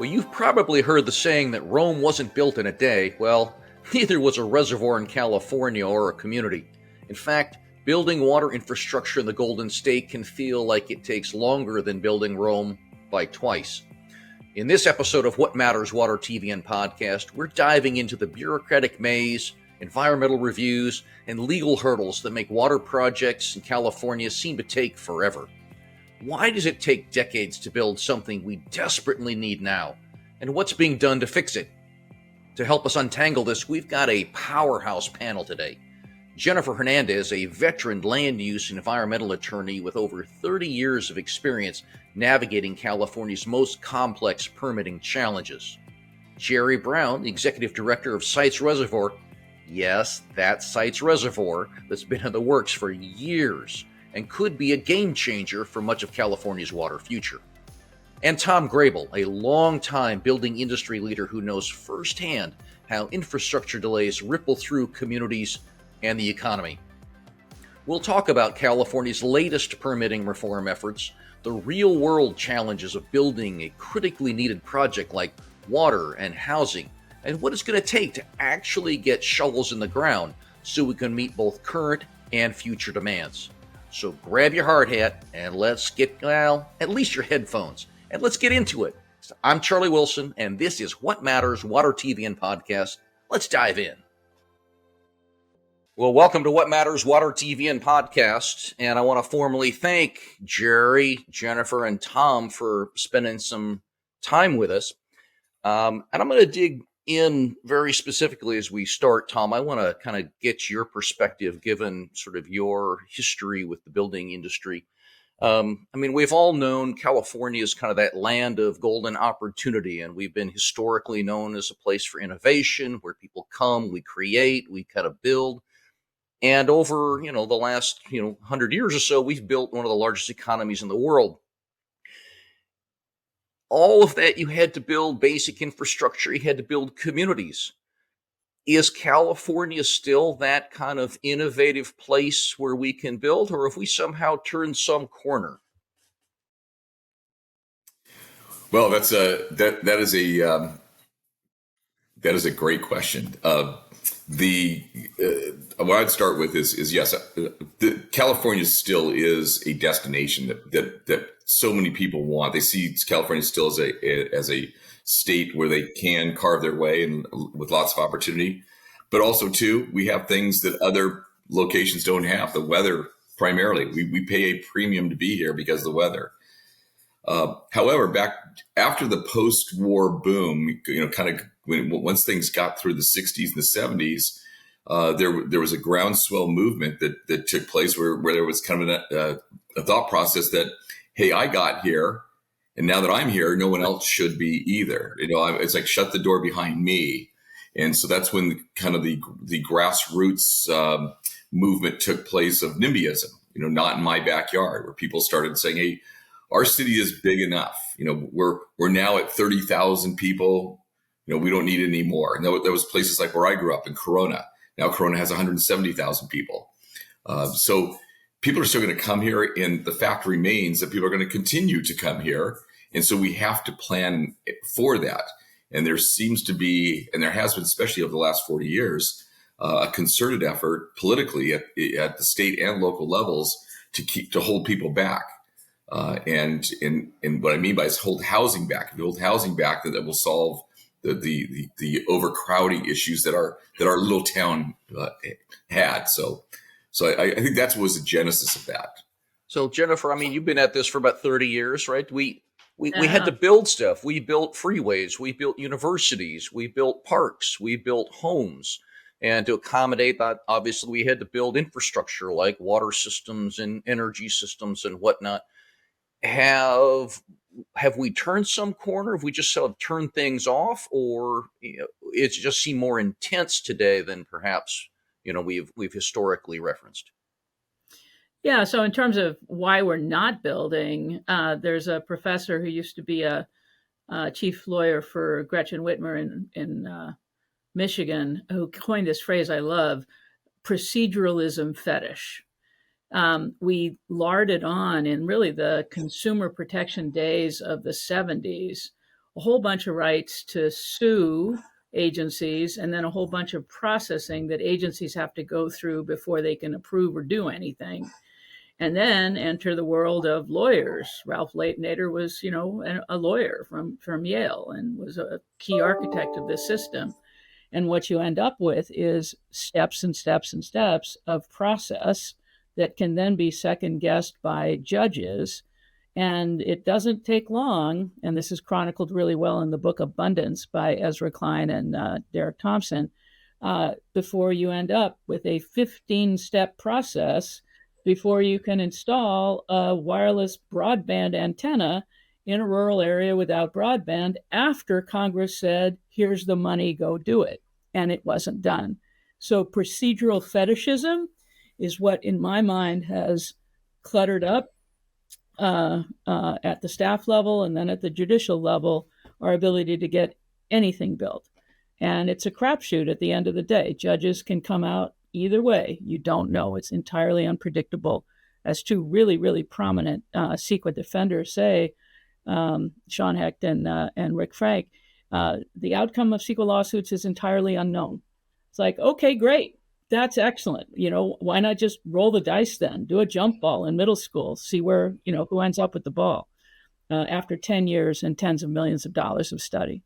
Well, you've probably heard the saying that Rome wasn't built in a day. Well, neither was a reservoir in California or a community. In fact, building water infrastructure in the Golden State can feel like it takes longer than building Rome by twice. In this episode of What Matters Water TV and Podcast, we're diving into the bureaucratic maze, environmental reviews, and legal hurdles that make water projects in California seem to take forever. Why does it take decades to build something we desperately need now? And what's being done to fix it? To help us untangle this, we've got a powerhouse panel today. Jennifer Hernandez, a veteran land use and environmental attorney with over 30 years of experience navigating California's most complex permitting challenges. Jerry Brown, the executive director of Sites Reservoir. Yes, that Sites Reservoir that's been in the works for years and could be a game changer for much of California's water future. And Tom Grable, a longtime building industry leader who knows firsthand how infrastructure delays ripple through communities and the economy. We'll talk about California's latest permitting reform efforts, the real-world challenges of building a critically needed project like water and housing, and what it's going to take to actually get shovels in the ground so we can meet both current and future demands. So grab your hard hat and let's get, at least your headphones, and let's get into it. So I'm Charley Wilson, and this is What Matters Water TV and Podcast. Let's dive in. Well, welcome to What Matters Water TV and Podcast, and I want to formally thank Jerry, Jennifer, and Tom for spending some time with us. And I'm going to dig in very specifically as we start. Tom, I want to kind of get your perspective given sort of your history with the building industry. We've all known California is kind of that land of golden opportunity, and we've been historically known as a place for innovation where people come, we create, we kind of build. And over, the last, 100 years or so, we've built one of the largest economies in the world. All of that, you had to build basic infrastructure, you had to build communities. Is California still that kind of innovative place where we can build, or have we somehow turned some corner? Well, that is a great question. What I'd start with is yes, California still is a destination that so many people want. They see California still as a state where they can carve their way and with lots of opportunity. But also too, we have things that other locations don't have. The weather, primarily, we pay a premium to be here because of the weather. However, back after the post-war boom, once things got through the 60s and the 70s, there was a groundswell movement that took place where there was kind of a thought process that, hey, I got here, and now that I'm here, no one else should be either. It's like shut the door behind me, and so that's when kind of the grassroots movement took place of NIMBYism. Not in my backyard, where people started saying, hey, our city is big enough. We're now at 30,000 people. We don't need any more. And there was places like where I grew up in Corona. Now Corona has 170,000 people. So people are still going to come here, and the fact remains that people are going to continue to come here. And so we have to plan for that. And there seems to be, and there has been, especially over the last 40 years, a concerted effort politically at the state and local levels to hold people back. And what I mean by is hold housing back. If you hold housing back, that will solve the overcrowding issues that our little town had. So I think that was the genesis of that. So Jennifer, you've been at this for about 30 years, right? We had to build stuff. We built freeways, we built universities, we built parks, we built homes. And to accommodate that, obviously, we had to build infrastructure like water systems and energy systems and whatnot. Have we turned some corner? Have we just sort of turned things off, or it's just seemed more intense today than perhaps we've historically referenced? Yeah. So in terms of why we're not building, there's a professor who used to be a chief lawyer for Gretchen Whitmer in Michigan who coined this phrase I love: proceduralism fetish. We larded on in really the consumer protection days of the 70s a whole bunch of rights to sue agencies, and then a whole bunch of processing that agencies have to go through before they can approve or do anything. And then enter the world of lawyers. Ralph Nader was, a lawyer from Yale and was a key architect of this system. And what you end up with is steps and steps and steps of process that can then be second guessed by judges. And it doesn't take long, and this is chronicled really well in the book Abundance by Ezra Klein and Derek Thompson, before you end up with a 15-step process before you can install a wireless broadband antenna in a rural area without broadband after Congress said, here's the money, go do it. And it wasn't done. So procedural fetishism is what, in my mind, has cluttered up at the staff level and then at the judicial level our ability to get anything built. And it's a crapshoot at the end of the day. Judges can come out either way. You don't know. It's entirely unpredictable. As two really, really prominent CEQA defenders say, Sean Hecht and Rick Frank, the outcome of CEQA lawsuits is entirely unknown. It's like, okay, great. That's excellent. Why not just roll the dice then? Do a jump ball in middle school, see where, who ends up with the ball after 10 years and tens of millions of dollars of study.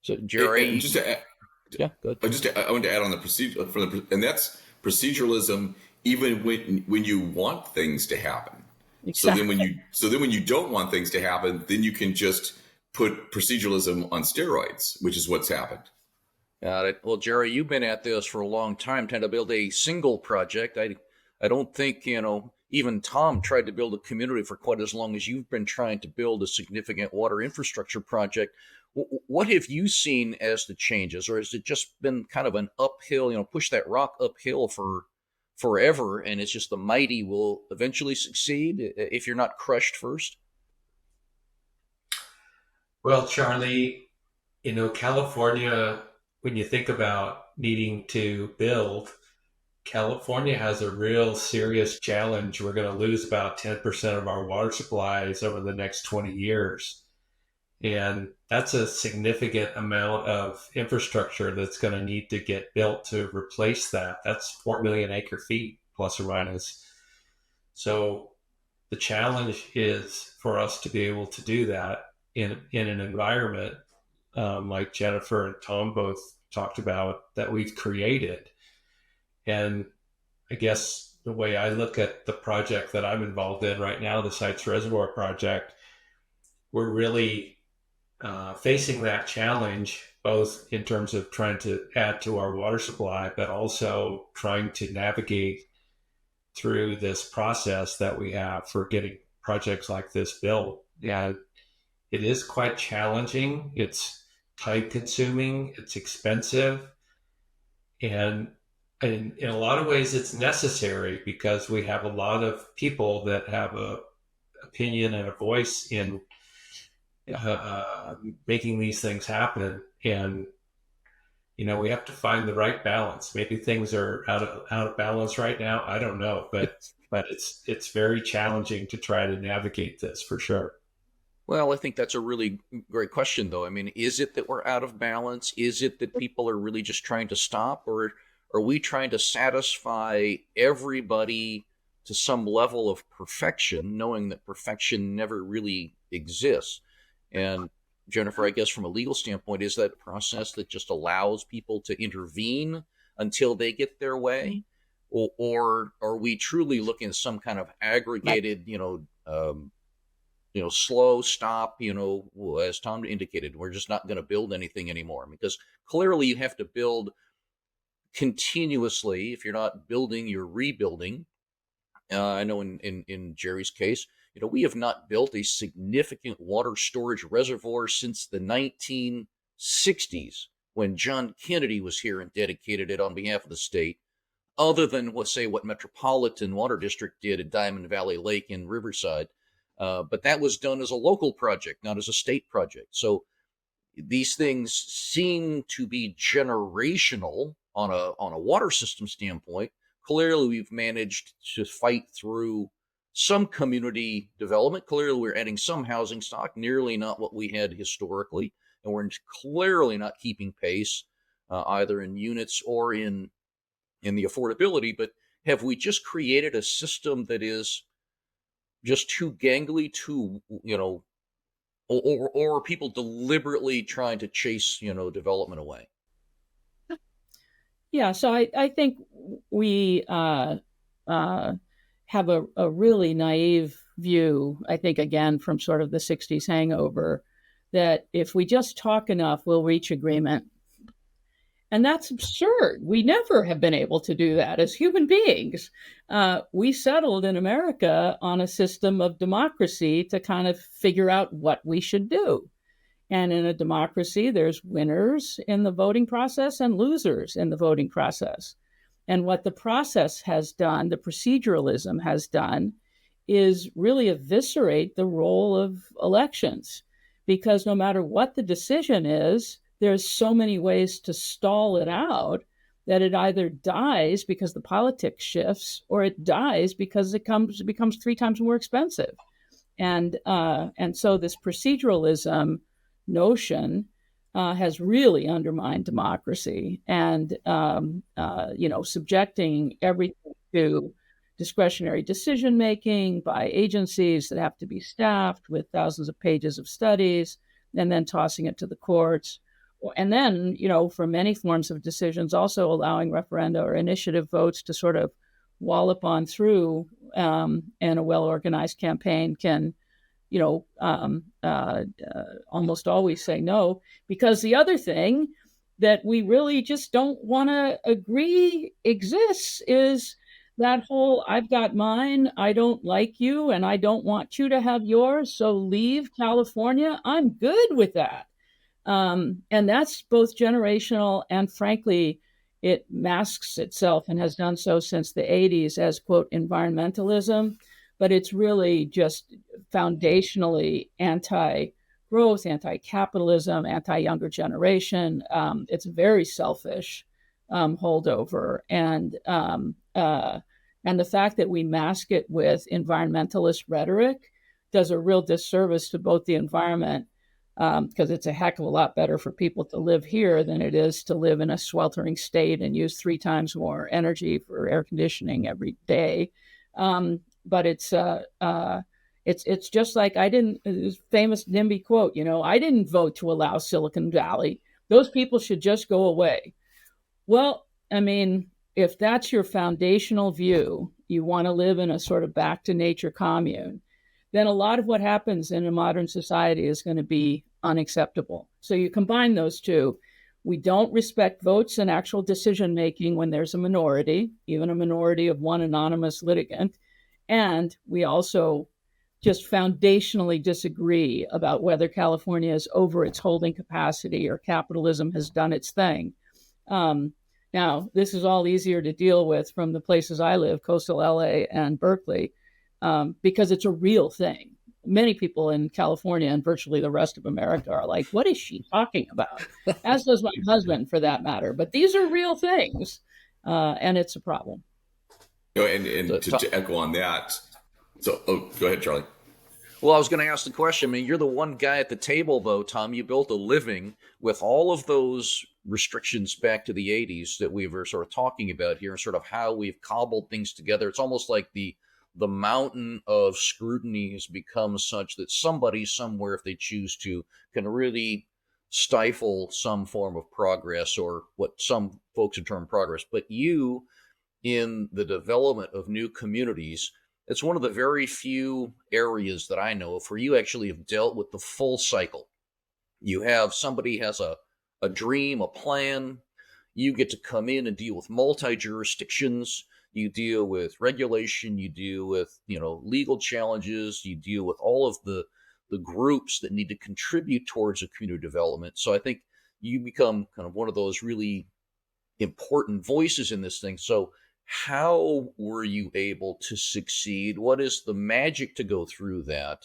So, Jerry, and just to add, yeah, go ahead. I want to add on the procedure, and that's proceduralism. Even when you want things to happen, exactly. so then when you don't want things to happen, then you can just put proceduralism on steroids, which is what's happened. Got it. Well, Jerry, you've been at this for a long time, trying to build a single project. I don't think, even Tom tried to build a community for quite as long as you've been trying to build a significant water infrastructure project. What have you seen as the changes, or has it just been kind of an uphill, push that rock uphill for forever, and it's just the mighty will eventually succeed if you're not crushed first? Well, Charlie, California, when you think about needing to build, California has a real serious challenge. We're going to lose about 10% of our water supplies over the next 20 years. And that's a significant amount of infrastructure that's going to need to get built to replace that. That's 4 million acre feet, plus or minus. So the challenge is for us to be able to do that in an environment like Jennifer and Tom both talked about that we've created. And I guess the way I look at the project that I'm involved in right now, the Sites Reservoir project, we're really facing that challenge, both in terms of trying to add to our water supply, but also trying to navigate through this process that we have for getting projects like this built. Yeah, it is quite challenging. It's time consuming, it's expensive, and in a lot of ways it's necessary because we have a lot of people that have a opinion and a voice in making these things happen. And we have to find the right balance. Maybe things are out of balance right now, I don't know, but it's very challenging to try to navigate this for sure. Well, I think that's a really great question, though. I mean, is it that we're out of balance? Is it that people are really just trying to stop? Or are we trying to satisfy everybody to some level of perfection, knowing that perfection never really exists? And Jennifer, I guess from a legal standpoint, is that a process that just allows people to intervene until they get their way? Or are we truly looking at some kind of aggregated, slow stop, as Tom indicated, we're just not going to build anything anymore? Because clearly you have to build continuously. If you're not building, you're rebuilding. I know in Jerry's case, we have not built a significant water storage reservoir since the 1960s when John Kennedy was here and dedicated it on behalf of the state, other than, what Metropolitan Water District did at Diamond Valley Lake in Riverside. But that was done as a local project, not as a state project. So these things seem to be generational on a water system standpoint. Clearly, we've managed to fight through some community development. Clearly, we're adding some housing stock, nearly not what we had historically, and we're clearly not keeping pace either in units or in the affordability. But have we just created a system that is just too gangly, too, or are people deliberately trying to chase, development away? Yeah, so I think we have a really naive view, I think, again, from sort of the 60s hangover, that if we just talk enough, we'll reach agreement. And that's absurd. We never have been able to do that as human beings. We settled in America on a system of democracy to kind of figure out what we should do. And in a democracy, there's winners in the voting process and losers in the voting process. And what the process has done, the proceduralism has done, is really eviscerate the role of elections. Because no matter what the decision is, there's so many ways to stall it out that it either dies because the politics shifts, or it dies because it becomes 3 times more expensive. And so this proceduralism notion has really undermined democracy, and subjecting everything to discretionary decision making by agencies that have to be staffed with thousands of pages of studies, and then tossing it to the courts. And then, for many forms of decisions, also allowing referenda or initiative votes to sort of wallop on through, and a well-organized campaign can, almost always say no. Because the other thing that we really just don't want to agree exists is that whole "I've got mine, I don't like you, and I don't want you to have yours, so leave California." I'm good with that. And that's both generational and, frankly, it masks itself, and has done so since the 80s, as, quote, environmentalism. But it's really just foundationally anti-growth, anti-capitalism, anti-younger generation. It's very selfish holdover. And the fact that we mask it with environmentalist rhetoric does a real disservice to both the environment, because it's a heck of a lot better for people to live here than it is to live in a sweltering state and use 3 times more energy for air conditioning every day. But it's just like famous NIMBY quote, I didn't vote to allow Silicon Valley. Those people should just go away. Well, I mean, if that's your foundational view, you want to live in a sort of back to nature commune, then a lot of what happens in a modern society is going to be unacceptable. So you combine those two. We don't respect votes and actual decision making when there's a minority, even a minority of one anonymous litigant. And we also just foundationally disagree about whether California is over its holding capacity or capitalism has done its thing. Now, this is all easier to deal with from the places I live, coastal LA and Berkeley, because it's a real thing. Many people in California and virtually the rest of America are like, what is she talking about? As does my husband, for that matter. But these are real things, and it's a problem. To echo on that, go ahead, Charlie. Well, I was going to ask the question. I mean, you're the one guy at the table, though, Tom. You built a living with all of those restrictions back to the 80s that we were sort of talking about here, and sort of how we've cobbled things together. It's almost like the mountain of scrutiny has become such that somebody somewhere, if they choose to, can really stifle some form of progress, or what some folks would term progress. But you, in the development of new communities, it's one of the very few areas that I know of where you actually have dealt with the full cycle. You have somebody has a dream, a plan. You get to come in and deal with multi-jurisdictions. You deal with regulation. You deal with, legal challenges. You deal with all of the groups that need to contribute towards a community development. So I think you become kind of one of those really important voices in this thing. So how were you able to succeed? What is the magic to go through that?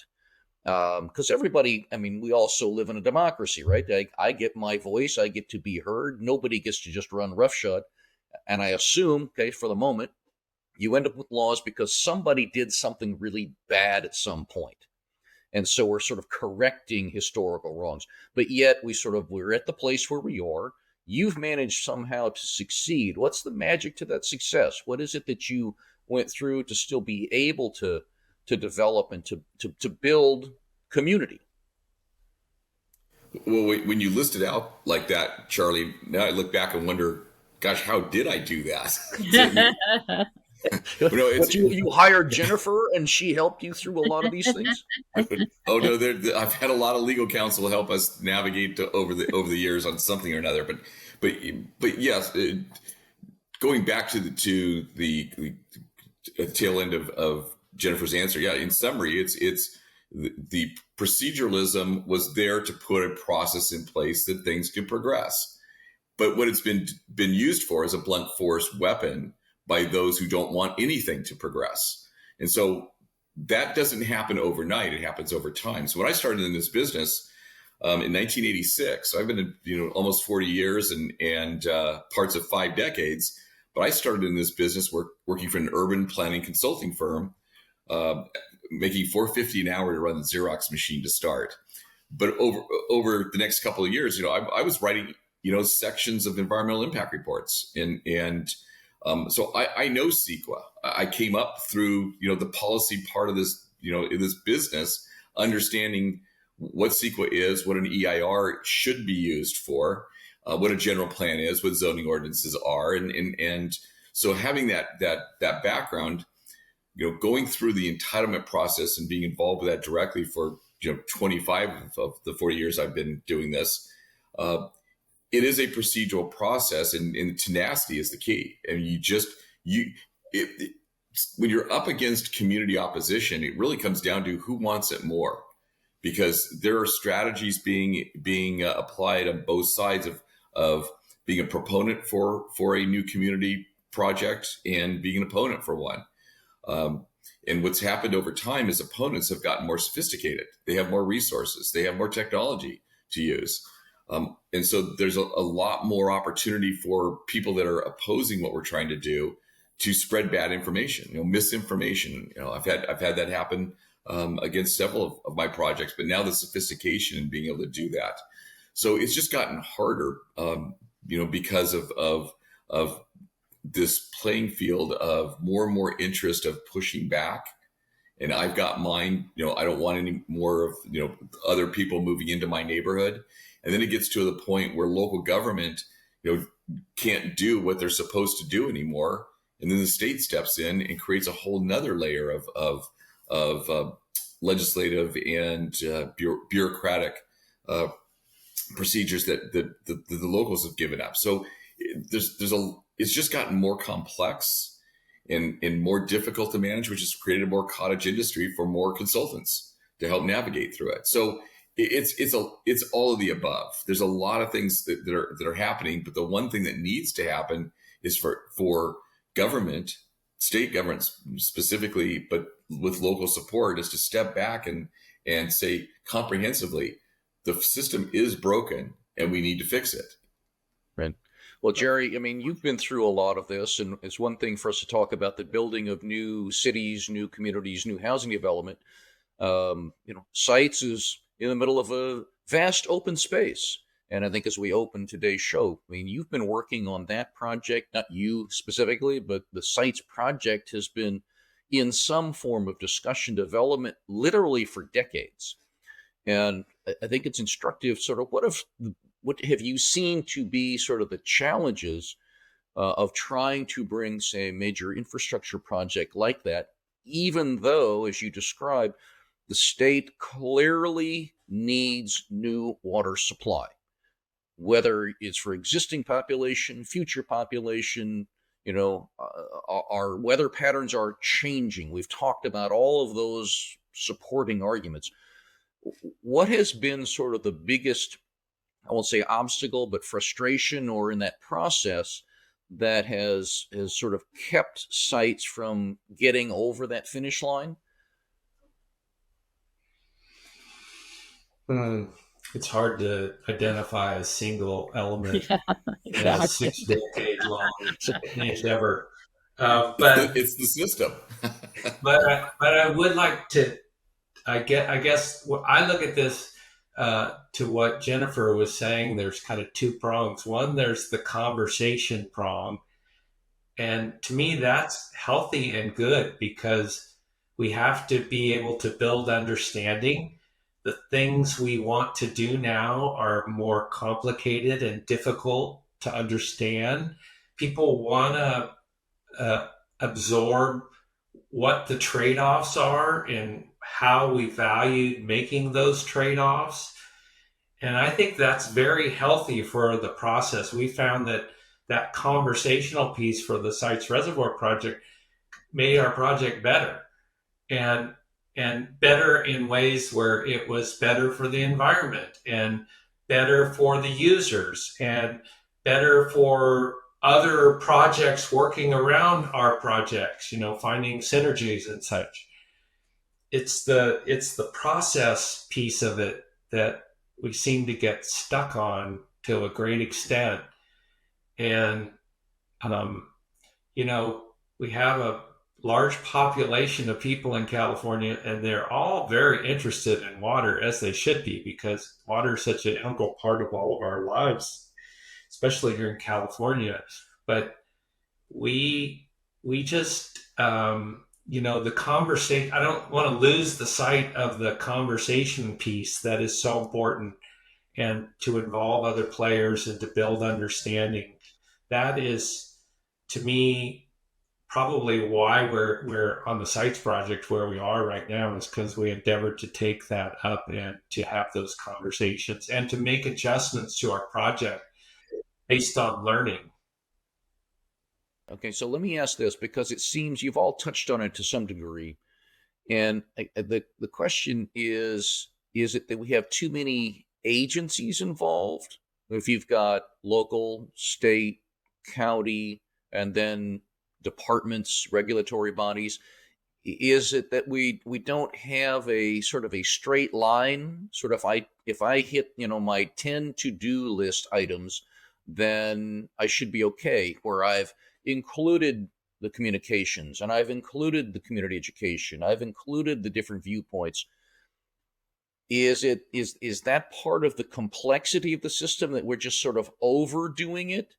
Because everybody, we also live in a democracy, right? I get my voice. I get to be heard. Nobody gets to just run roughshod. And I assume, for the moment, You end up with laws because somebody did something really bad at some point. And so we're sort of correcting historical wrongs. But yet we're at the place where we are. You've managed somehow to succeed. What's the magic to that success? What is it that you went through to still be able to develop and to build community? Well, when you list it out like that, Charlie, now I look back and wonder, gosh, how did I do that? You hired Jennifer and she helped you through a lot of these things? Oh no, I've had a lot of legal counsel help us navigate over the years on something or another. But yes, going back to the tail end of Jennifer's answer, yeah. In summary, it's the proceduralism was there to put a process in place that things could progress. But what it's been used for is a blunt force weapon by those who don't want anything to progress. And so that doesn't happen overnight. It happens over time. So when I started in this business in 1986, so I've been in almost 40 years and parts of 5 decades. But I started in this business working for an urban planning consulting firm, making $450 an hour to run the Xerox machine to start. But over the next couple of years, I was writing sections of environmental impact reports so I know CEQA. I came up through, the policy part of this, in this business, understanding what CEQA is, what an EIR should be used for, what a general plan is, what zoning ordinances are. And so having that background, going through the entitlement process and being involved with that directly for, 25 of the 40 years I've been doing this, it is a procedural process, and tenacity is the key. And when you're up against community opposition, it really comes down to who wants it more, because there are strategies being applied on both sides of being a proponent for a new community project and being an opponent for one. And what's happened over time is opponents have gotten more sophisticated. They have more resources. They have more technology to use. And so there's a lot more opportunity for people that are opposing what we're trying to do to spread bad information, misinformation. I've had that happen against several of my projects, but now the sophistication in being able to do that. So it's just gotten harder, because of this playing field of more and more interest of pushing back. And I've got mine, I don't want any more of, other people moving into my neighborhood. And then it gets to the point where local government, can't do what they're supposed to do anymore. And then the state steps in and creates a whole nother layer of legislative and bureaucratic procedures that the locals have given up. So it's just gotten more complex and more difficult to manage, which has created a more cottage industry for more consultants to help navigate through it. So it's all of the above. There's a lot of things that are happening, but the one thing that needs to happen is for government, state governments specifically, but with local support, is to step back and say comprehensively, the system is broken and we need to fix it. Right. Well, Jerry, you've been through a lot of this, and it's one thing for us to talk about the building of new cities, new communities, new housing development. Sites is in the middle of a vast open space. And I think as we open today's show, you've been working on that project, not you specifically, but the Sites project has been in some form of discussion development literally for decades. And I think it's instructive, sort of, what have you seen to be sort of the challenges of trying to bring, say, a major infrastructure project like that, even though, as you described, the state clearly needs new water supply, whether it's for existing population, future population. Our weather patterns are changing. We've talked about all of those supporting arguments. What has been sort of the biggest, I won't say obstacle, but frustration, or in that process, that has sort of kept sites from getting over that finish line? It's hard to identify a single element in a 6-decade long endeavor. But It's the system. but I would like to. I guess I look at this to what Jennifer was saying. There's kind of two prongs. One, there's the conversation prong, and to me, that's healthy and good because we have to be able to build understanding. The things we want to do now are more complicated and difficult to understand. People want to absorb what the trade-offs are and how we value making those trade-offs. And I think that's very healthy for the process. We found that conversational piece for the Sites Reservoir project made our project better, and better in ways where it was better for the environment and better for the users and better for other projects working around our projects, finding synergies and such. It's the process piece of it that we seem to get stuck on to a great extent. And, we have a large population of people in California, and they're all very interested in water, as they should be, because water is such an integral part of all of our lives, especially here in California. But we just, the conversation, I don't want to lose the sight of the conversation piece that is so important, and to involve other players and to build understanding. That is, to me, probably why we're on the Sites project where we are right now, is because we endeavored to take that up and to have those conversations and to make adjustments to our project based on learning. Okay, so let me ask this, because it seems you've all touched on it to some degree. And the question is it that we have too many agencies involved? If you've got local, state, county, and then departments, regulatory bodies, is it that we don't have a sort of a straight line? Sort of, if I hit my 10 to-do list items, then I should be okay, where I've included the communications and I've included the community education, I've included the different viewpoints. Is that part of the complexity of the system, that we're just sort of overdoing it?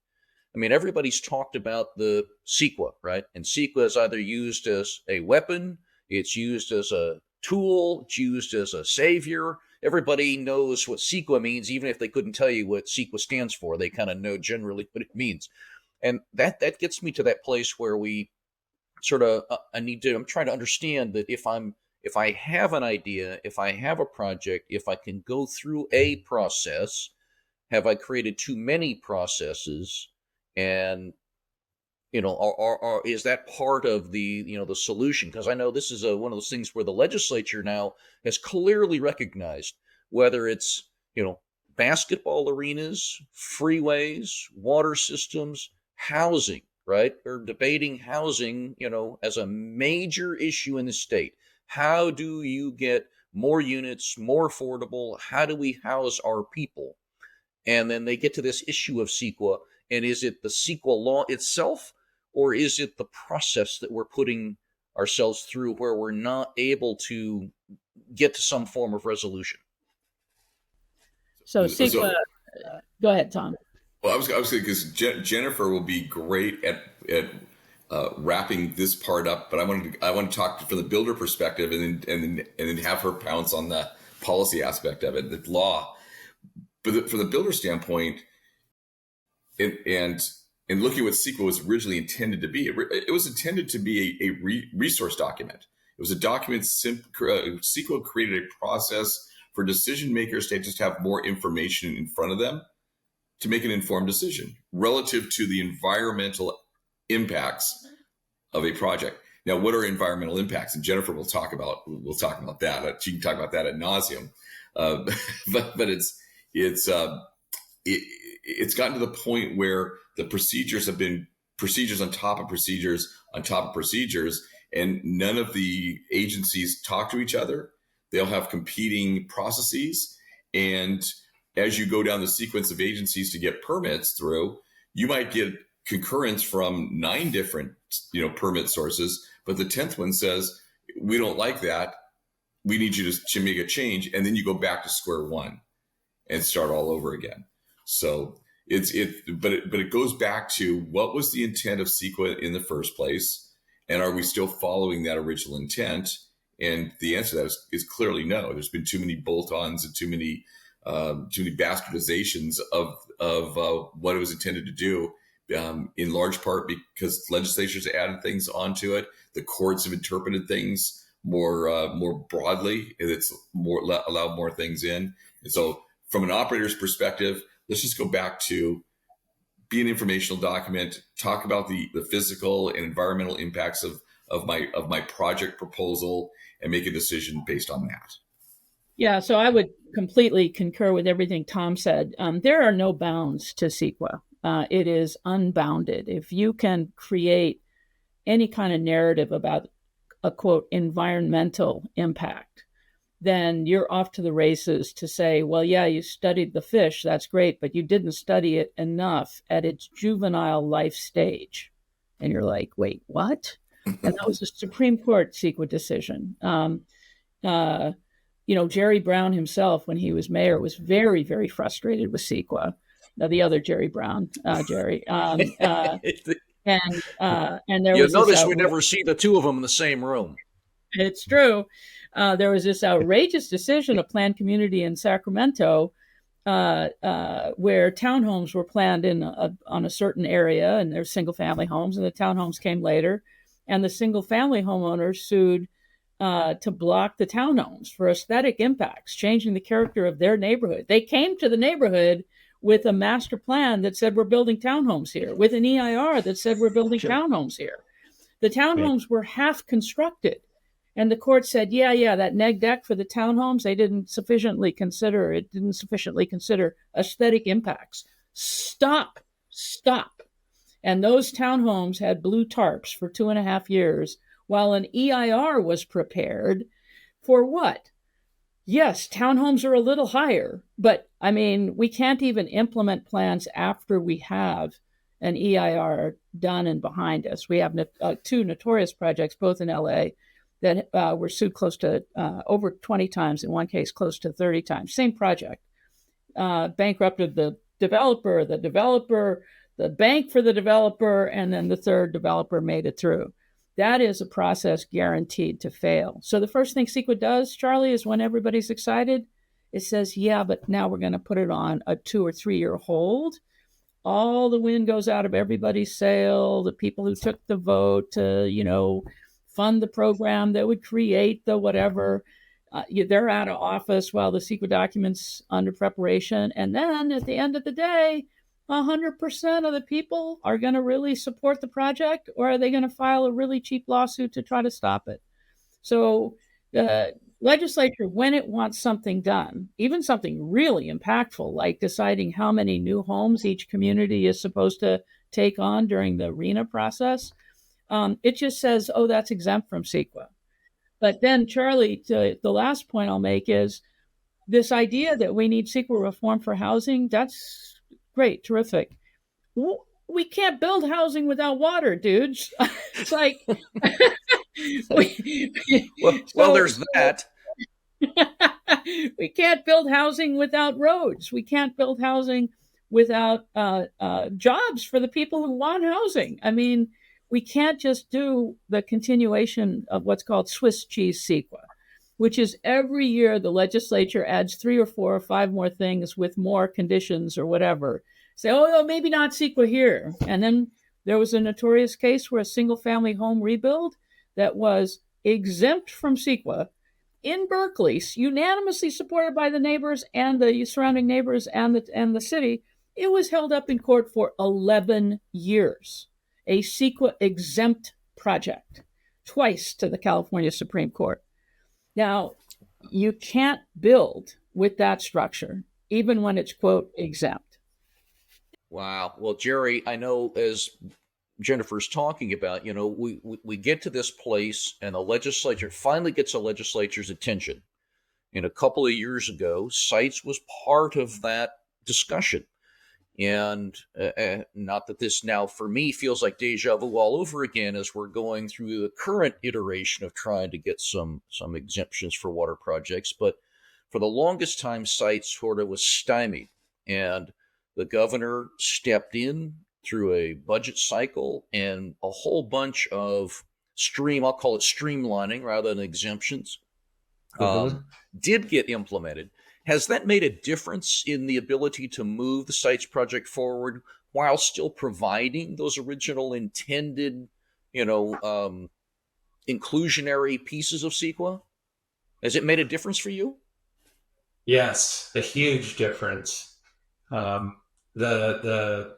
I mean, everybody's talked about the CEQA, right? And CEQA is either used as a weapon, it's used as a tool, it's used as a savior. Everybody knows what CEQA means, even if they couldn't tell you what CEQA stands for. They kind of know generally what it means. And that gets me to that place where we sort of, I'm trying to understand that if I have an idea, if I have a project, if I can go through a process, have I created too many processes? And, or is that part of the, the solution? Because I know this is one of those things where the legislature now has clearly recognized, whether it's, basketball arenas, freeways, water systems, housing, right? They're debating housing, as a major issue in the state. How do you get more units, more affordable? How do we house our people? And then they get to this issue of CEQA. And is it the CEQA law itself, or is it the process that we're putting ourselves through where we're not able to get to some form of resolution? So CEQA, go ahead, Tom. Well, I was saying, because Jennifer will be great at wrapping this part up, but I want to talk from the builder perspective, and then have her pounce on the policy aspect of it, the law. But from the builder standpoint, and looking at what CEQA was originally intended to be, it was intended to be a resource document. It was a document. CEQA created a process for decision makers to just have more information in front of them to make an informed decision relative to the environmental impacts of a project. Now, what are environmental impacts? And Jennifer will talk about that. She can talk about that ad nauseum. But it's gotten to the point where the procedures have been procedures on top of procedures on top of procedures, and none of the agencies talk to each other. They'll have competing processes, and as you go down the sequence of agencies to get permits through, you might get concurrence from 9 different, permit sources, but the 10th one says, we don't like that. We need you to make a change. And then you go back to square one and start all over again. So but it goes back to what was the intent of CEQA in the first place? And are we still following that original intent? And the answer to that is clearly no. There's been too many bolt-ons and too many bastardizations of what it was intended to do, in large part because legislatures added things onto it. The courts have interpreted things more broadly, and it's allowed more things in. And so from an operator's perspective, let's just go back to be an informational document, talk about the physical and environmental impacts of my project proposal, and make a decision based on that. Yeah, so I would completely concur with everything Tom said. There are no bounds to CEQA. It is unbounded. If you can create any kind of narrative about a, quote, environmental impact, then you're off to the races to say, well, yeah, you studied the fish, that's great, but you didn't study it enough at its juvenile life stage. And you're like, wait, what? And that was a Supreme Court CEQA decision. Jerry Brown himself, when he was mayor, was very, very frustrated with CEQA. The other Jerry Brown, Jerry. And there you was notice we never see the two of them in the same room. It's true. There was this outrageous decision, a planned community in Sacramento, where townhomes were planned on a certain area, and there's single-family homes, and the townhomes came later, and the single-family homeowners sued to block the townhomes for aesthetic impacts, changing the character of their neighborhood. They came to the neighborhood with a master plan that said we're building townhomes here, with an EIR that said we're building townhomes here. The townhomes were half constructed. And the court said, yeah, that neg deck for the townhomes, they didn't sufficiently consider aesthetic impacts. Stop. And those townhomes had blue tarps for 2.5 years, while an EIR was prepared for what? Yes, townhomes are a little higher, but I mean, we can't even implement plans after we have an EIR done and behind us. We have 2 notorious projects, both in LA, that were sued close to over 20 times, in one case close to 30 times. Same project. Bankrupted the developer, the bank for the developer, and then the third developer made it through. That is a process guaranteed to fail. So the first thing CEQA does, Charlie, is when everybody's excited, it says, yeah, but now we're going to put it on a 2 or 3 year hold. All the wind goes out of everybody's sail. The people who took the vote to, fund the program that would create the whatever, they're out of office while the CEQA document's under preparation. And then at the end of the day, 100% of the people are going to really support the project, or are they going to file a really cheap lawsuit to try to stop it? So the legislature, when it wants something done, even something really impactful, like deciding how many new homes each community is supposed to take on during the RENA process, it just says, oh, that's exempt from CEQA. But then, Charlie, the last point I'll make is this idea that we need CEQA reform for housing. That's great, terrific. We can't build housing without water, dudes. It's like, well, there's that. We can't build housing without roads. We can't build housing without jobs for the people who want housing. I mean, we can't just do the continuation of what's called Swiss cheese CEQA, which is every year the legislature adds 3 or 4 or 5 more things with more conditions or whatever. Say, oh, maybe not CEQA here. And then there was a notorious case where a single-family home rebuild that was exempt from CEQA in Berkeley, unanimously supported by the neighbors and the surrounding neighbors and the city, it was held up in court for 11 years. A CEQA exempt project, twice to the California Supreme Court. Now, you can't build with that structure, even when it's, quote, exempt. Wow. Well, Jerry, I know as Jennifer's talking about, we get to this place and the legislature finally gets the legislature's attention. And a couple of years ago, Sites was part of that discussion. And not that this now for me feels like deja vu all over again as we're going through the current iteration of trying to get some exemptions for water projects, but for the longest time, Sites sort of was stymied, and the governor stepped in through a budget cycle and a whole bunch of I'll call it streamlining rather than exemptions, did get implemented. Has that made a difference in the ability to move the Sites project forward while still providing those original intended, inclusionary pieces of CEQA? Has it made a difference for you? Yes, a huge difference. The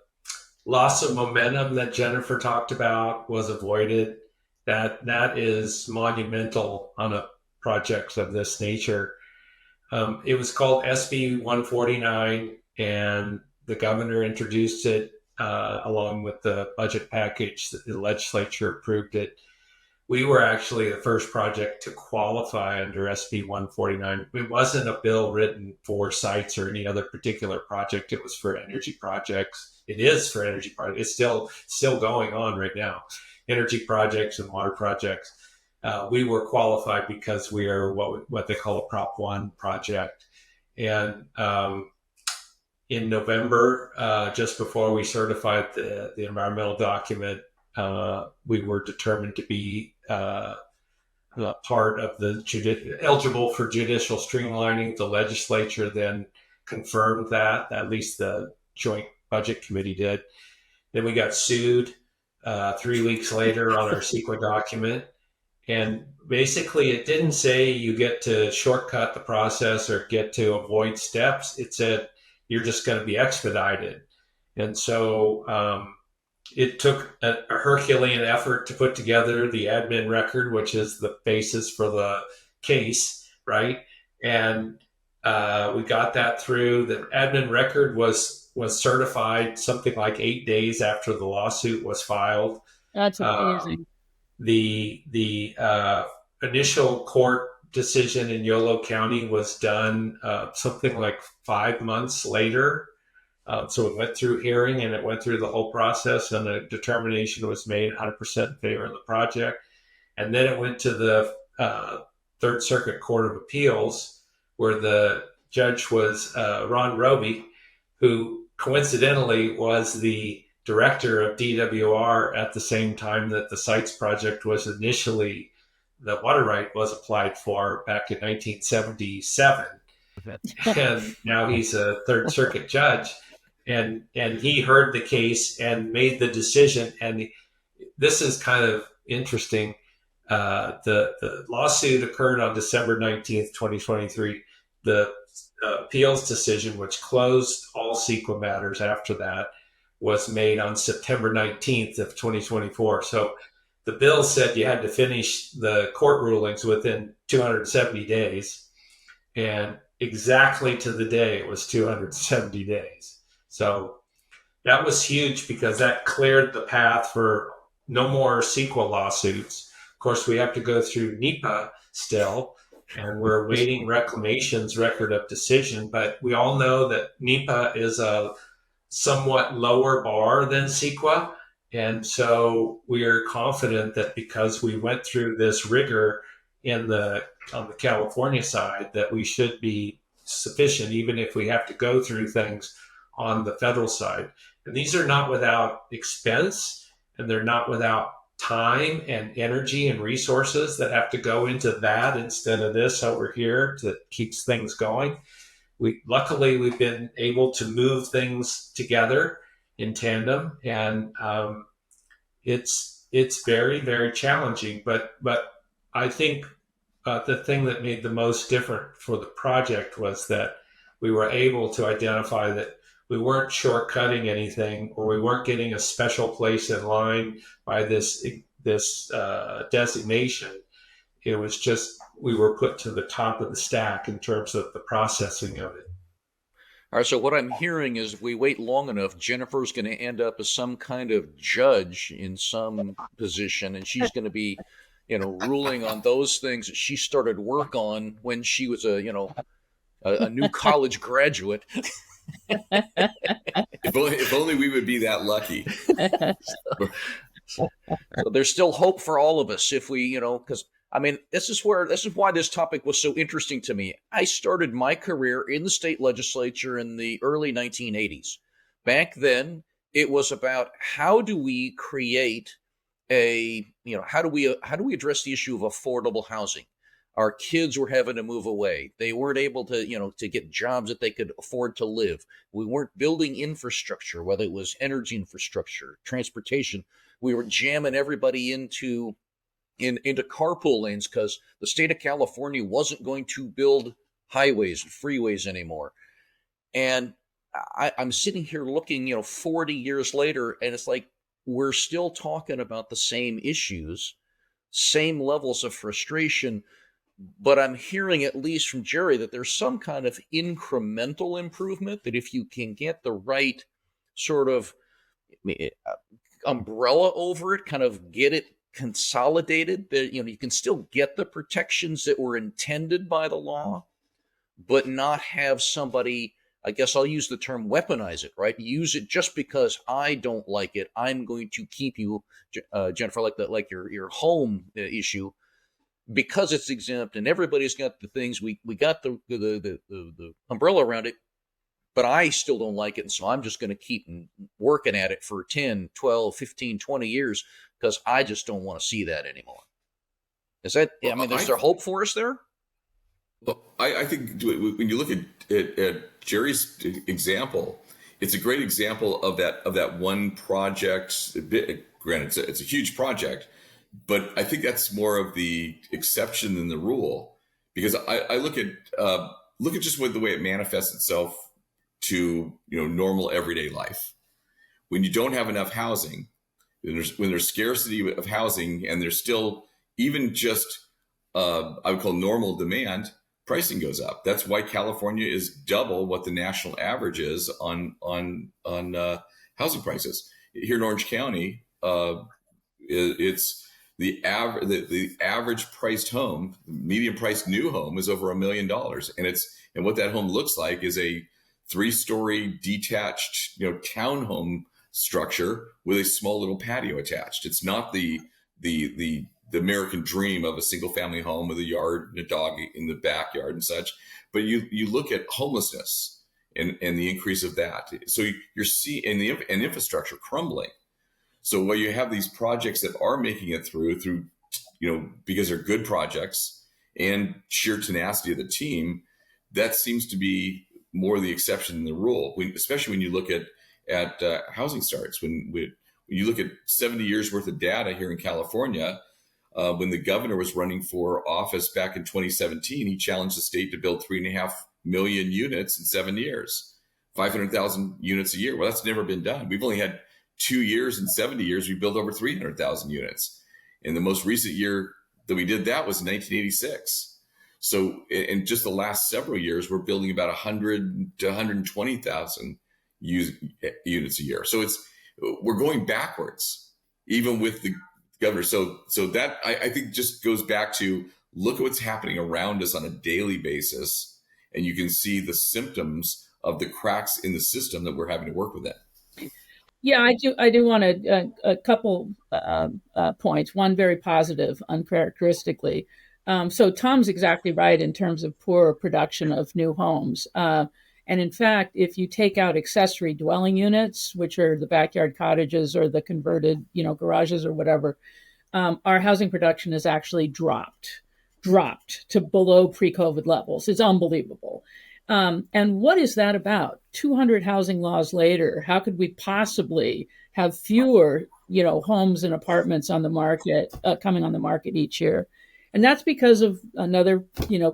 loss of momentum that Jennifer talked about was avoided. That is monumental on a project of this nature. It was called SB 149, and the governor introduced it along with the budget package. The legislature approved it. We were actually the first project to qualify under SB 149. It wasn't a bill written for Sites or any other particular project. It was for energy projects. It is for energy projects. It's still going on right now. Energy projects and water projects. We were qualified because we are what they call a Prop 1 project. And in November, just before we certified the environmental document, we were determined to be part of the eligible for judicial streamlining. The legislature then confirmed that, at least the Joint Budget Committee did. Then we got sued 3 weeks later on our CEQA document. And basically, it didn't say you get to shortcut the process or get to avoid steps. It said you're just going to be expedited. And so it took a Herculean effort to put together the admin record, which is the basis for the case, right? And we got that through. The admin record was certified something like 8 days after the lawsuit was filed. That's amazing. The initial court decision in Yolo County was done something like 5 months later. So it went through hearing and it went through the whole process, and a determination was made 100% in favor of the project. And then it went to the Third Circuit Court of Appeals, where the judge was Ron Roby, who coincidentally was the director of DWR at the same time that the Sites project was initially, the water right was applied for back in 1977. And now he's a Third Circuit judge. And he heard the case and made the decision. And this is kind of interesting. The lawsuit occurred on December 19th, 2023. The appeals decision, which closed all CEQA matters after that, was made on September 19th of 2024. So the bill said you had to finish the court rulings within 270 days. And exactly to the day, it was 270 days. So that was huge because that cleared the path for no more CEQA lawsuits. Of course, we have to go through NIPA still, and we're awaiting Reclamation's record of decision. But we all know that NIPA is a somewhat lower bar than CEQA. And so we are confident that because we went through this rigor on the California side, that we should be sufficient, even if we have to go through things on the federal side. And these are not without expense, and they're not without time and energy and resources that have to go into that instead of this over here that keeps things going. Luckily, we've been able to move things together in tandem, and it's very, very challenging. But I think the thing that made the most different for the project was that we were able to identify that we weren't shortcutting anything, or we weren't getting a special place in line by this designation. It was just we were put to the top of the stack in terms of the processing of it. All right, so what I'm hearing is if we wait long enough, Jennifer's going to end up as some kind of judge in some position, and she's going to be, ruling on those things that she started work on when she was a new college graduate. If only we would be that lucky. So there's still hope for all of us if we, because I mean, this is why this topic was so interesting to me. I started my career in the state legislature in the early 1980s. Back then, it was about how do we create how do we address the issue of affordable housing? Our kids were having to move away. They weren't able to, to get jobs that they could afford to live. We weren't building infrastructure, whether it was energy infrastructure, transportation. We were jamming everybody into carpool lanes because the state of California wasn't going to build highways and freeways anymore. And I'm sitting here looking, 40 years later, and it's like we're still talking about the same issues, same levels of frustration. But I'm hearing, at least from Jerry, that there's some kind of incremental improvement, that if you can get the right sort of umbrella over it, kind of get it consolidated, that you can still get the protections that were intended by the law, but not have somebody, I guess I'll use the term weaponize it, right? Use it just because I don't like it. I'm going to keep you, Jennifer, like your home issue, because it's exempt and everybody's got the things. We got the umbrella around it, but I still don't like it. And so I'm just going to keep working at it for 10, 12, 15, 20 years because I just don't want to see that anymore. Is that, is there hope for us there? Well, I think when you look at Jerry's example, it's a great example of that one project. Granted, it's a huge project, but I think that's more of the exception than the rule, because I look at just the way it manifests itself to normal everyday life. When you don't have enough housing, when there's scarcity of housing, and there's still even just I would call normal demand, pricing goes up. That's why California is double what the national average is on housing prices. Here in Orange County, it's the average priced home, median priced new home, is over $1 million, and what that home looks like is a 3-story detached townhome structure with a small little patio attached. It's not the American dream of a single family home with a yard and a dog in the backyard and such. But you look at homelessness and the increase of that. So you're seeing and infrastructure crumbling. So while you have these projects that are making it through, because they're good projects and sheer tenacity of the team, that seems to be more the exception than the rule. Especially when you look at housing starts. When you look at 70 years worth of data here in California, when the governor was running for office back in 2017, he challenged the state to build 3.5 million units in 7 years, 500,000 units a year. Well, that's never been done. We've only had 2 years in 70 years, we built over 300,000 units. And the most recent year that we did that was 1986. So in just the last several years, we're building about 100 to 120,000 units a year. So we're going backwards, even with the governor. So that I think just goes back to look at what's happening around us on a daily basis, and you can see the symptoms of the cracks in the system that we're having to work with it. Yeah, I do want a couple points. One very positive, uncharacteristically. So Tom's exactly right in terms of poor production of new homes. And in fact, if you take out accessory dwelling units, which are the backyard cottages or the converted, garages or whatever, our housing production has actually dropped to below pre-COVID levels. It's unbelievable. And what is that about? 200 housing laws later, how could we possibly have fewer, homes and apartments on the market, coming on the market each year? And that's because of another,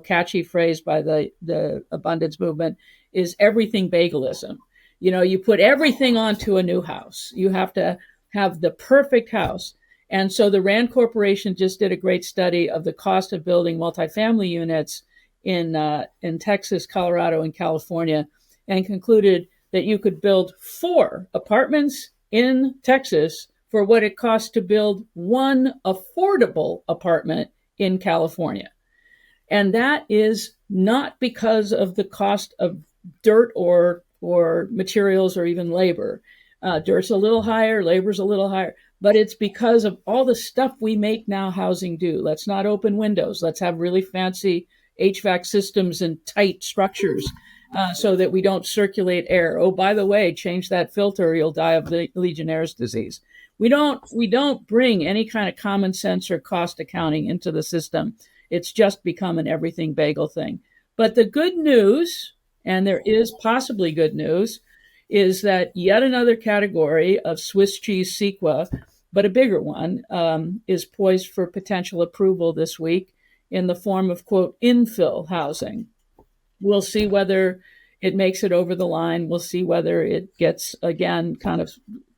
catchy phrase by the abundance movement is everything bagelism. You put everything onto a new house. You have to have the perfect house. And so the Rand Corporation just did a great study of the cost of building multifamily units in Texas, Colorado, and California, and concluded that you could build 4 apartments in Texas for what it costs to build 1 affordable apartment in California. And that is not because of the cost of dirt or or materials or even labor. Dirt's a little higher, labor's a little higher, but it's because of all the stuff we make now housing do. Let's not open windows. Let's have really fancy HVAC systems and tight structures so that we don't circulate air. Oh, by the way, change that filter, you'll die of Legionnaire's disease. We don't bring any kind of common sense or cost accounting into the system. It's just become an everything bagel thing. But the good news, and there is possibly good news, is that yet another category of Swiss cheese CEQA, but a bigger one, is poised for potential approval this week in the form of, quote, infill housing. We'll see whether it makes it over the line. We'll see whether it gets, again, kind of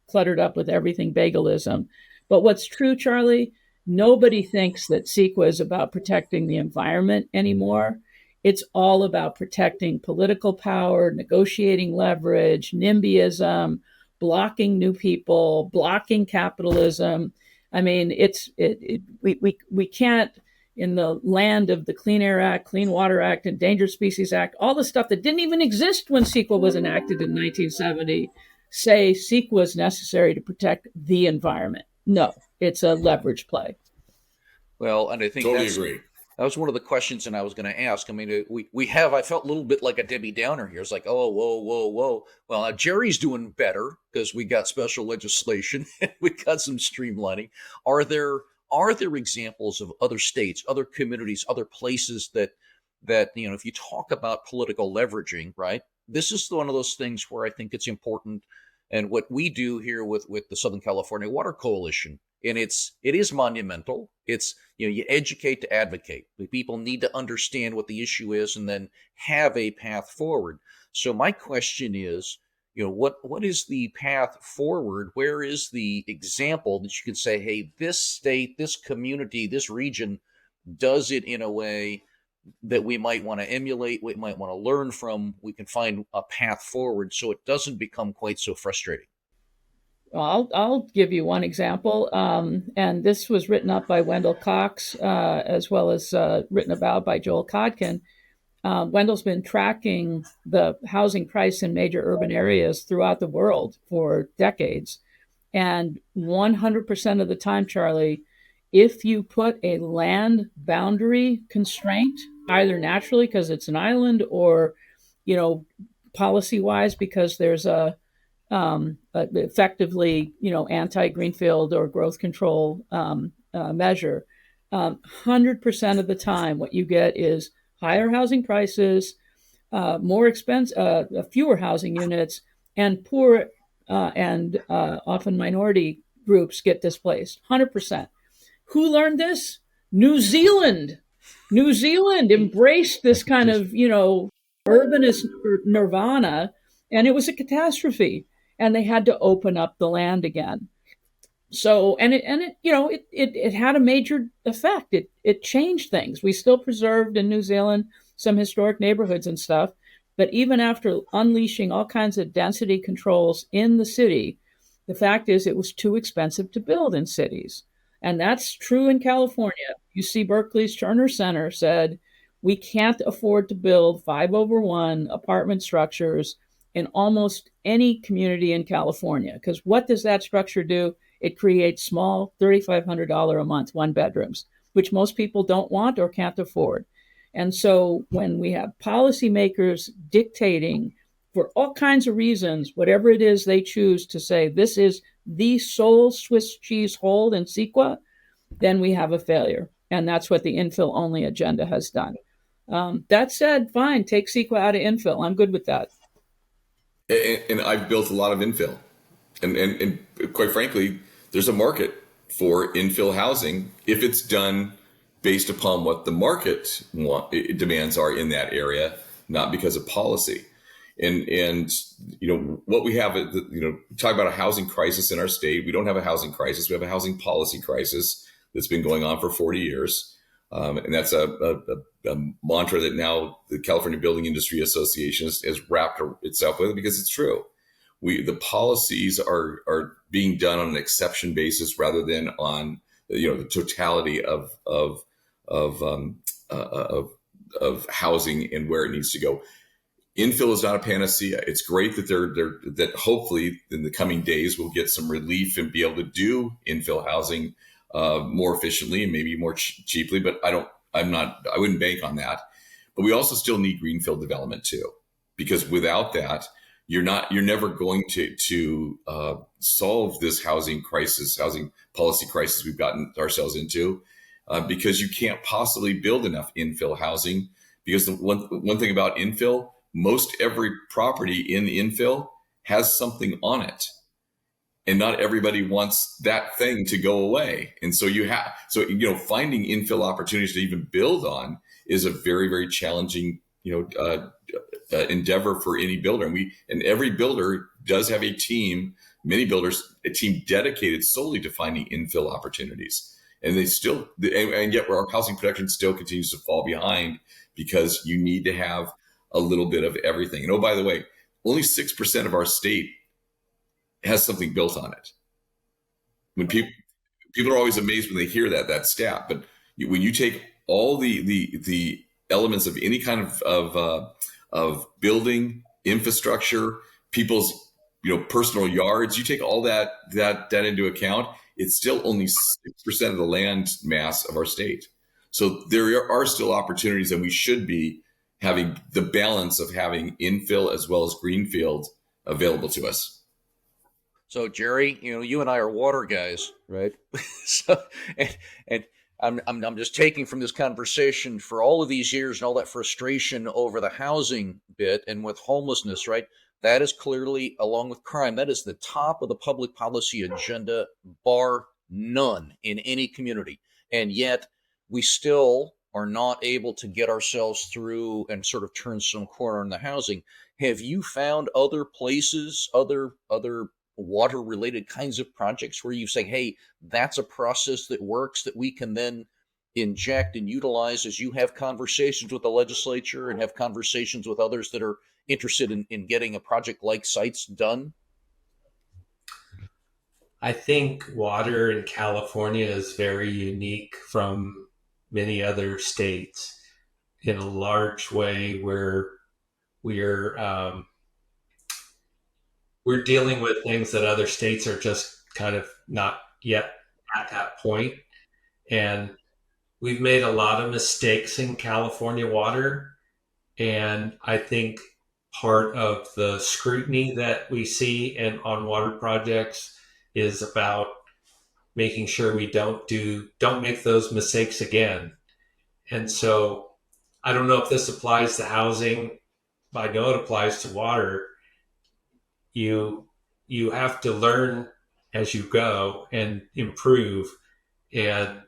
cluttered up with everything bagelism. But what's true, Charlie, nobody thinks that CEQA is about protecting the environment anymore. It's all about protecting political power, negotiating leverage, NIMBYism, blocking new people, blocking capitalism. I mean, we can't, in the land of the Clean Air Act, Clean Water Act, Endangered Species Act, all the stuff that didn't even exist when CEQA was enacted in 1970, say CEQA is necessary to protect the environment. No, it's a leverage play. Well, and I think totally agree. That was one of the questions, and I was going to ask. I mean, I felt a little bit like a Debbie Downer here. It's like, oh, whoa. Well, Jerry's doing better because we got special legislation. We got some streamlining. Are there examples of other states, other communities, other places that if you talk about political leveraging, right? This is one of those things where I think it's important. And what we do here with the Southern California Water Coalition, and it is monumental. It's, you educate to advocate. The people need to understand what the issue is and then have a path forward. So my question is, what is the path forward? Where is the example that you can say, hey, this state, this community, this region does it in a way that we might want to emulate, we might want to learn from, we can find a path forward so it doesn't become quite so frustrating? Well, I'll give you one example, and this was written up by Wendell Cox, as well as written about by Joel Kodkin. Wendell's been tracking the housing price in major urban areas throughout the world for decades. And 100% of the time, Charlie, if you put a land boundary constraint, either naturally because it's an island or, policy-wise because there's effectively, anti-greenfield or growth control measure, 100% of the time, what you get is higher housing prices, more expensive, fewer housing units, and poor and often minority groups get displaced. 100%. Who learned this? New Zealand. New Zealand embraced this kind of, urbanist nirvana, and it was a catastrophe. And they had to open up the land again. So, it had a major effect. It changed things. We still preserved in New Zealand some historic neighborhoods and stuff, but even after unleashing all kinds of density controls in the city, the fact is it was too expensive to build in cities. And that's true in California. UC Berkeley's Turner Center said, we can't afford to build 5/1 apartment structures in almost any community in California. Because what does that structure do? It creates small $3,500 a month, one bedrooms, which most people don't want or can't afford. And so when we have policymakers dictating for all kinds of reasons, whatever it is they choose to say, this is the sole Swiss cheese hold in CEQA, then we have a failure. And that's what the infill only agenda has done. That said, fine, take CEQA out of infill. I'm good with that. And I've built a lot of infill. And quite frankly, there's a market for infill housing if it's done based upon what the market demands are in that area, not because of policy. And what we have, talk about a housing crisis in our state. We don't have a housing crisis. We have a housing policy crisis that's been going on for 40 years. And that's a mantra that now the California Building Industry Association has wrapped itself with, because it's true. The policies are being done on an exception basis rather than on the totality of housing and where it needs to go. Infill is not a panacea. It's great that that hopefully in the coming days we'll get some relief and be able to do infill housing more efficiently and maybe more cheaply. But I wouldn't bank on that. But we also still need greenfield development too, because without that, you're never going to solve this housing policy crisis we've gotten ourselves into, because you can't possibly build enough infill housing. Because the one thing about infill, most every property in infill has something on it, and not everybody wants that thing to go away. And so finding infill opportunities to even build on is a very, very challenging endeavor for any builder. And every builder does have a team dedicated solely to finding infill opportunities. And and yet our housing production still continues to fall behind, because you need to have a little bit of everything. And by the way, only 6% of our state has something built on it. When people are always amazed when they hear that stat, but when you take all the elements of any kind of building infrastructure, people's personal yards, you take all that into account, it's still only 6% of the land mass of our state. So there are still opportunities, and we should be having the balance of having infill as well as greenfield available to us. So Jerry, you and I are water guys, right? So, and I'm just taking from this conversation, for all of these years and all that frustration over the housing bit and with homelessness, right? That is clearly, along with crime, that is the top of the public policy agenda, bar none, in any community. And yet we still are not able to get ourselves through and sort of turn some corner in the housing. Have you found other places, other water-related kinds of projects where you say, hey, that's a process that works that we can then inject and utilize as you have conversations with the legislature and have conversations with others that are interested in getting a project like Sites done? I think water in California is very unique from many other states in a large way, where we're dealing with things that other states are just kind of not yet at that point. And we've made a lot of mistakes in California water. And I think part of the scrutiny that we see on water projects is about making sure we don't make those mistakes again. And so I don't know if this applies to housing, but I know it applies to water. You have to learn as you go and improve. And,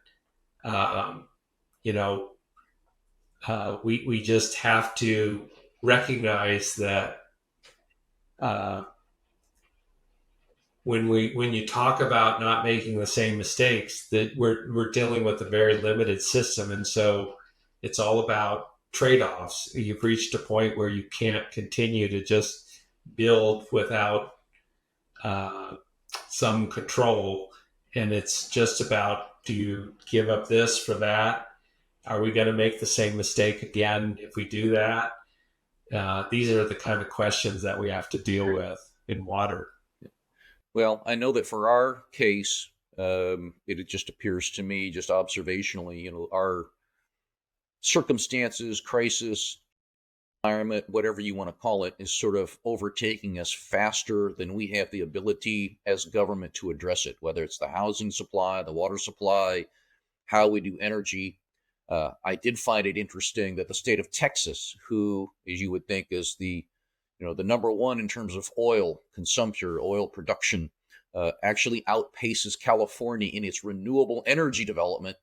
we just have to recognize that when you talk about not making the same mistakes, that we're dealing with a very limited system. And so it's all about trade-offs. You've reached a point where you can't continue to just build without some control. And it's just about, do you give up this for that? Are we going to make the same mistake again if we do that? These are the kind of questions that we have to deal with in water. Well, I know that for our case, it just appears to me, just observationally, our circumstances, crisis, environment, whatever you want to call it, is sort of overtaking us faster than we have the ability as government to address it, whether it's the housing supply, the water supply, how we do energy. I did find it interesting that the state of Texas, who, as you would think, is the number one in terms of oil consumption, oil production, actually outpaces California in its renewable energy development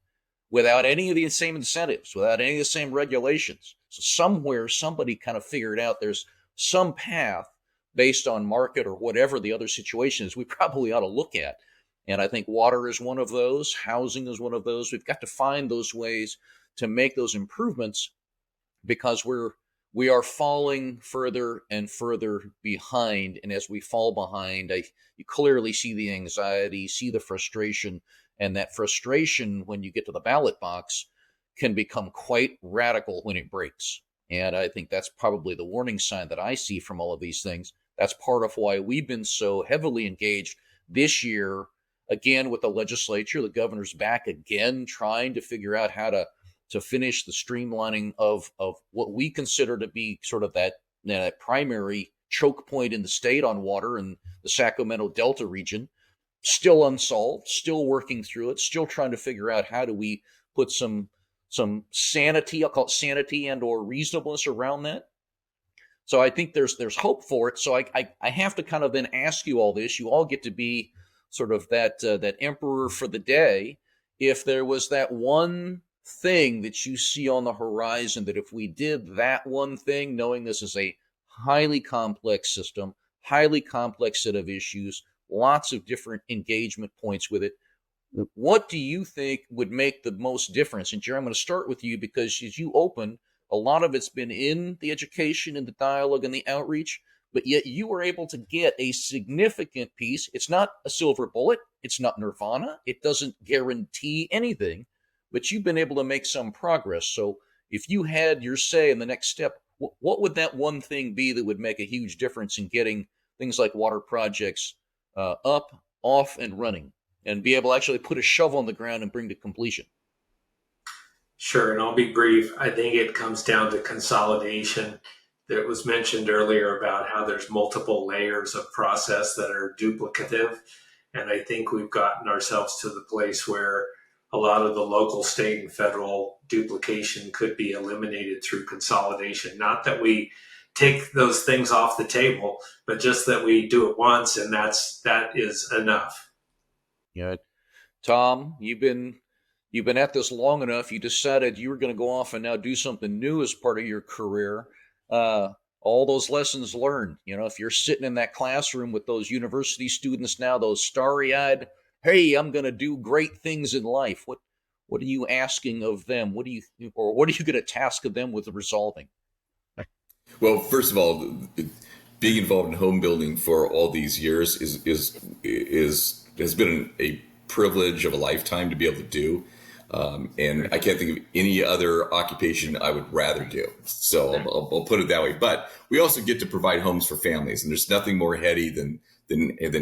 without any of the same incentives, without any of the same regulations. So somewhere, somebody kind of figured out there's some path based on market or whatever the other situation is we probably ought to look at. And I think water is one of those. Housing is one of those. We've got to find those ways to make those improvements, because we are falling further and further behind. And as we fall behind, you clearly see the anxiety, see the frustration, and that frustration, when you get to the ballot box, can become quite radical when it breaks. And I think that's probably the warning sign that I see from all of these things. That's part of why we've been so heavily engaged this year, again, with the legislature. The governor's back again, trying to figure out how to finish the streamlining of what we consider to be sort of that primary choke point in the state on water in the Sacramento Delta region. Still unsolved, still working through it, still trying to figure out how do we put some sanity, I'll call it sanity and or reasonableness around that. So I think there's hope for it. So I have to kind of then ask you all this. You all get to be sort of that emperor for the day. If there was that one thing that you see on the horizon, that if we did that one thing, knowing this is a highly complex system, highly complex set of issues, lots of different engagement points with it, what do you think would make the most difference? And Jerry, I'm going to start with you because as you open, a lot of it's been in the education and the dialogue and the outreach, but yet you were able to get a significant piece. It's not a silver bullet. It's not nirvana. It doesn't guarantee anything, but you've been able to make some progress. So if you had your say in the next step, what would that one thing be that would make a huge difference in getting things like water projects up, off, and running, and be able to actually put a shovel on the ground and bring to completion? Sure, and I'll be brief. I think it comes down to consolidation. That was mentioned earlier about how there's multiple layers of process that are duplicative. And I think we've gotten ourselves to the place where a lot of the local, state, and federal duplication could be eliminated through consolidation. Not that we take those things off the table, but just that we do it once, and that is enough. Yeah, Tom, you've been at this long enough. You decided you were going to go off and now do something new as part of your career. All those lessons learned. If you're sitting in that classroom with those university students now, those starry-eyed, hey, I'm going to do great things in life. What are you asking of them? What are you going to task of them with resolving? Well, first of all, being involved in home building for all these years has been a privilege of a lifetime to be able to do. And I can't think of any other occupation I would rather do. So I'll put it that way. But we also get to provide homes for families, and there's nothing more heady than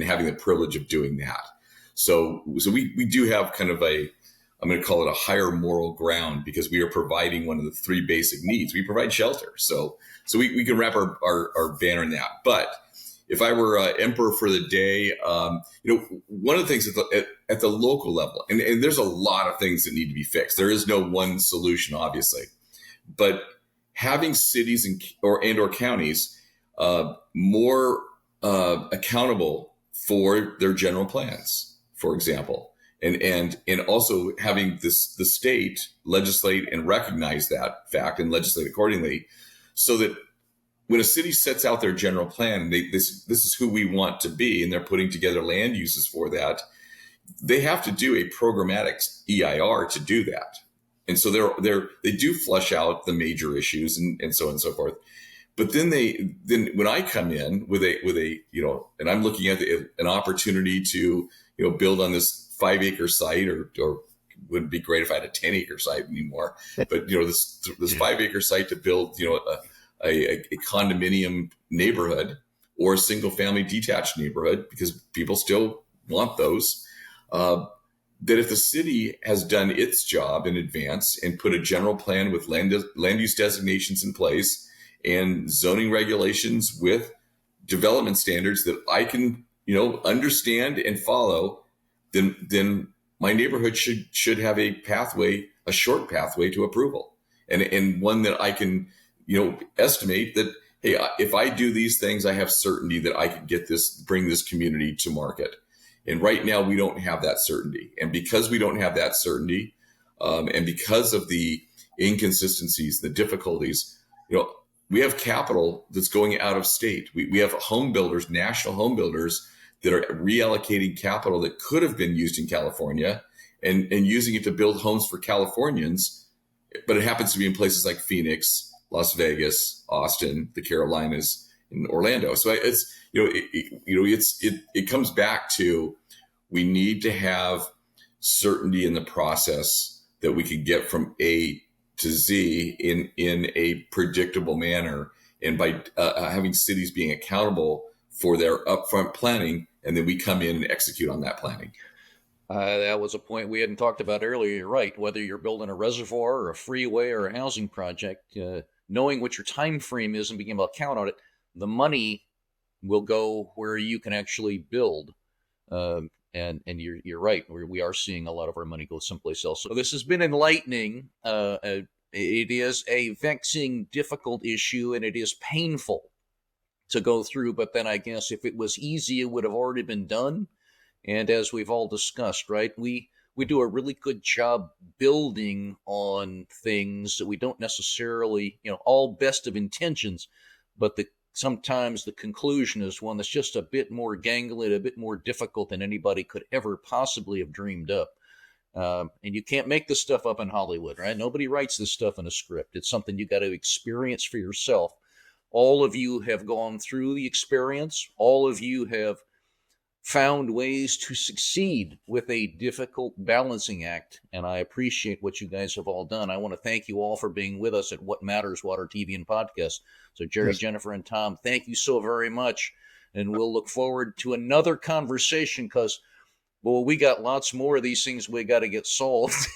having the privilege of doing that. So we do have kind of I'm going to call it a higher moral ground, because we are providing one of the three basic needs. We provide shelter. So we can wrap our banner in that. But if I were emperor for the day, one of the things at the local level, and there's a lot of things that need to be fixed. There is no one solution, obviously, but having cities and/or counties more accountable for their general plans, for example, and also having the state legislate and recognize that fact and legislate accordingly, so that when a city sets out their general plan, this is who we want to be, and they're putting together land uses for that, they have to do a programmatic EIR to do that. And so they do flush out the major issues and so on and so forth. But then when I come in with a and I'm looking at an opportunity to build on this 5-acre site, or wouldn't be great if I had a 10-acre site anymore, but this 5-acre site to build a condominium neighborhood or a single family detached neighborhood, because people still want those, that if the city has done its job in advance and put a general plan with land use designations in place and zoning regulations with development standards that I can understand and follow, then my neighborhood should have a short pathway to approval, and one that I can estimate that, hey, if I do these things, I have certainty that I can bring this community to market. And right now we don't have that certainty. And because we don't have that certainty, and because of the inconsistencies, the difficulties, we have capital that's going out of state. We have home builders, national home builders, that are reallocating capital that could have been used in California and using it to build homes for Californians. But it happens to be in places like Phoenix, Las Vegas, Austin, the Carolinas, and Orlando. So it comes back to, we need to have certainty in the process that we can get from A to Z in a predictable manner, and by having cities being accountable for their upfront planning, and then we come in and execute on that planning. That was a point we hadn't talked about earlier. You're right. Whether you're building a reservoir or a freeway or a housing project, knowing what your time frame is and being able to count on it, the money will go where you can actually build. And you're right. We are seeing a lot of our money go someplace else. So this has been enlightening. It is a vexing, difficult issue, and it is painful to go through. But then I guess if it was easy, it would have already been done. And as we've all discussed, right, we do a really good job building on things that we don't necessarily, all best of intentions, but sometimes the conclusion is one that's just a bit more gangly, a bit more difficult than anybody could ever possibly have dreamed up. And you can't make this stuff up in Hollywood, right? Nobody writes this stuff in a script. It's something you got to experience for yourself. All of you have gone through the experience. All of you have found ways to succeed with a difficult balancing act, and I appreciate what you guys have all done. I want to thank you all for being with us at What Matters Water TV and Podcast. So Jerry, yes, Jennifer, and Tom, thank you so very much, and we'll look forward to another conversation because, well, we got lots more of these things we got to get solved.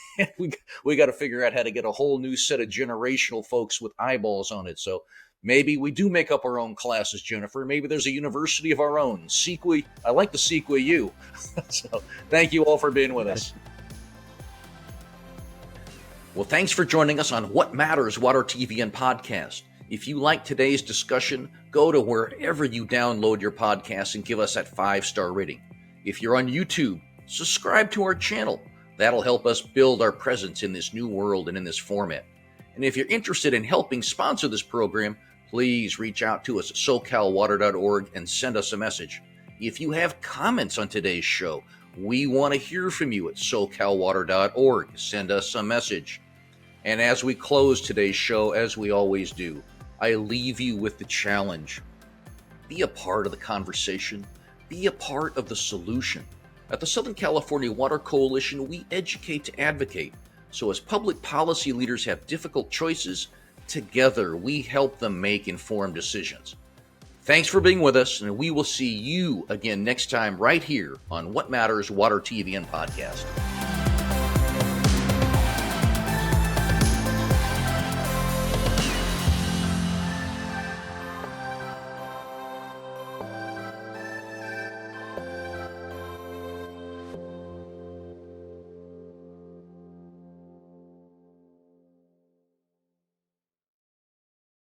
we got to figure out how to get a whole new set of generational folks with eyeballs on it. So maybe we do make up our own classes, Jennifer. Maybe there's a university of our own. CEQA, I like the CEQA U. So thank you all for being with us. Well, thanks for joining us on What Matters Water TV and Podcast. If you like today's discussion, go to wherever you download your podcasts and give us that 5-star rating. If you're on YouTube, subscribe to our channel. That'll help us build our presence in this new world and in this format. And if you're interested in helping sponsor this program, please reach out to us at SoCalWater.org and send us a message. If you have comments on today's show, we want to hear from you at SoCalWater.org. Send us a message. And as we close today's show, as we always do, I leave you with the challenge. Be a part of the conversation. Be a part of the solution. At the Southern California Water Coalition, we educate to advocate. So as public policy leaders have difficult choices, together we help them make informed decisions. Thanks for being with us, and we will see you again next time right here on What Matters Water TV and Podcast.